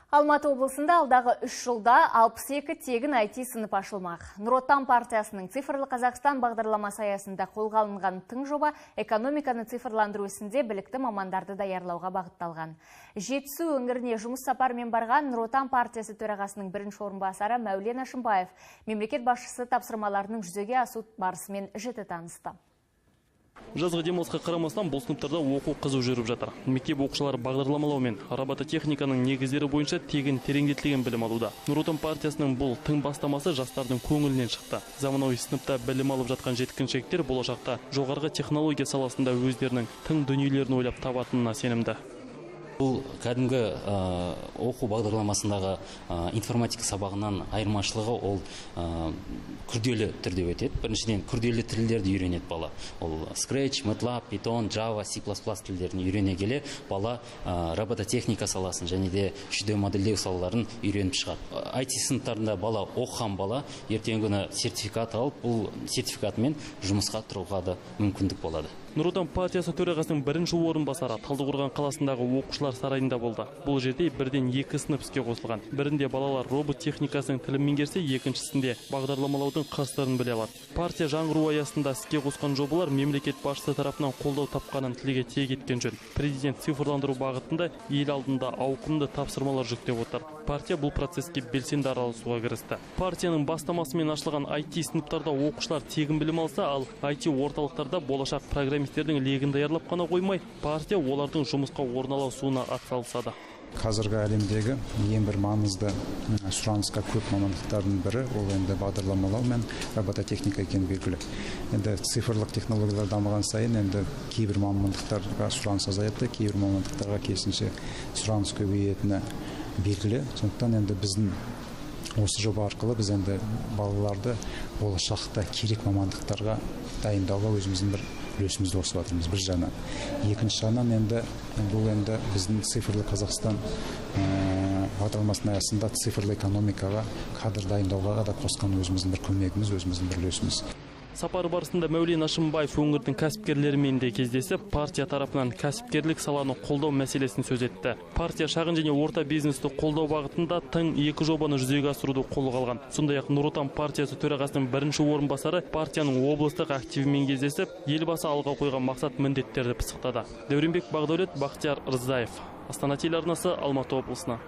Алматы облысында алдағы 3 жылда 62 тегін IT сынып ашылмақ. Нұр Отан партиясының цифрлы Қазақстан бағдарламасы аясында қолға алынған тың жоба экономиканы цифрландыру ісінде білікті мамандарды даярлауға бағытталған. Жетісу өңіріне жұмыс сапарымен барған Нұр Отан партиясы төрағасының бірінші орынбасары Мәулен Әшімбаев мемлекет басшысы тапсырмаларының жүзеге асу барысымен жіті танысты. Жазғы демалысқа қарамастан бұл сыныптарда оқу қызу жүріп жатыр. Мектеп оқушылары бағдарламалау мен робототехниканың негіздері бойынша тегін тереңдетілген білім алуда. Нұр Отан партиясының бұл тың бастамасы жастардың көңілінен шықты. Заманауи сыныпта білім алып жатқан жеткіншектер болашақта жоғарғы технология саласында өздерінің тың дүниелерін ойлап табатынына сенімді. Бұл кәдімгі оқу бағдарламасындағы информатика сабағынан айырмашылығы ол күрделі түрде өтеді. Біріншіден күрделі тілдерді үйренеді бала. Ол Scratch, MATLAB, Python, Java, C++ тілдерін үйрене келе бала робототехника саласын және де 3D модельдеу салаларын үйреніп шығады. IT сыныптарында бала оқыған бала ертеңгі күні сертификат алып, бұл сертификатымен жұмысқа тұруға да мүмкіндік болады. Нұр Отан партиясы төрағасының бірінші орынбасары Талдықорған қаласындағы оқушылар сарайында болды. Бұл жерде бірден 2 сынып іске қосылған. Бірінде балалар робот техникасының тілін меңгерсе, екіншісінде бағдарламалаудың қыр-сырын біле алады. Партия жаңғыру аясында іске қосқан жобалар мемлекет басшысы тарапынан қолдау тапқанын тілге тиек еткен жөн. Президент цифрландыру бағытында ел алдында ауқымды тапсырмалар жүктеп отыр. Партия бұл процеске белсенді араласуға кірісті. Партияның бастамасымен ашылған IT сыныптарда оқушылар тегін білім алса, ал IT орталықтарда болашақ программистердің легін даярлап қана қоймай, партия олардың жұмысқа орналасуына атсалысады. Қазіргі әлемдегі ең бір маңызды сұранысқа көп мамандықтардың бірі ол енді бағдарламалау мен робототехника екені белгілі. Енді цифрлық технологиялар дамыған сайын енді кейбір мамандықтарға сұраныс азаяды, кейбір мамандықтарға керісінше сұраныс көбейетіні белгілі. Сондықтан енді біздің осы жоба арқылы біз енді балаларды болашақта керек мамандықтарға дайындауға өзіміздің бір үлесімізді қосып жатырмыз бір жағынан. Екінші жағынан енді бұл енді біздің цифрлы Қазақстан бағдарламасының аясында цифрлы экономикаға кадр дайындауға да қосқан өзіміздің бір көмегіміз, өзіміздің бір үлесіміз. Сапар барысында Мәулен Әшімбаев өңірдің кәсіпкерлерімен де кездесіп, партия тарапынан кәсіпкерлік саланы қолдау мәселесін сөз етті. Партия шағын және орта бизнесті қолдау бағытында тың 2 жобаны жүзеге асыруды қолға алған. Сондай-ақ Нұр Отан партиясы төрағасының бірінші орынбасары партияның облыстық активімен кездесіп, елбасы алға қойған мақсат міндеттерді пысықтады. Дәуренбек Бақдәулет, Бақтияр Рзаев. Астана телеарнасы, Алматы облысына.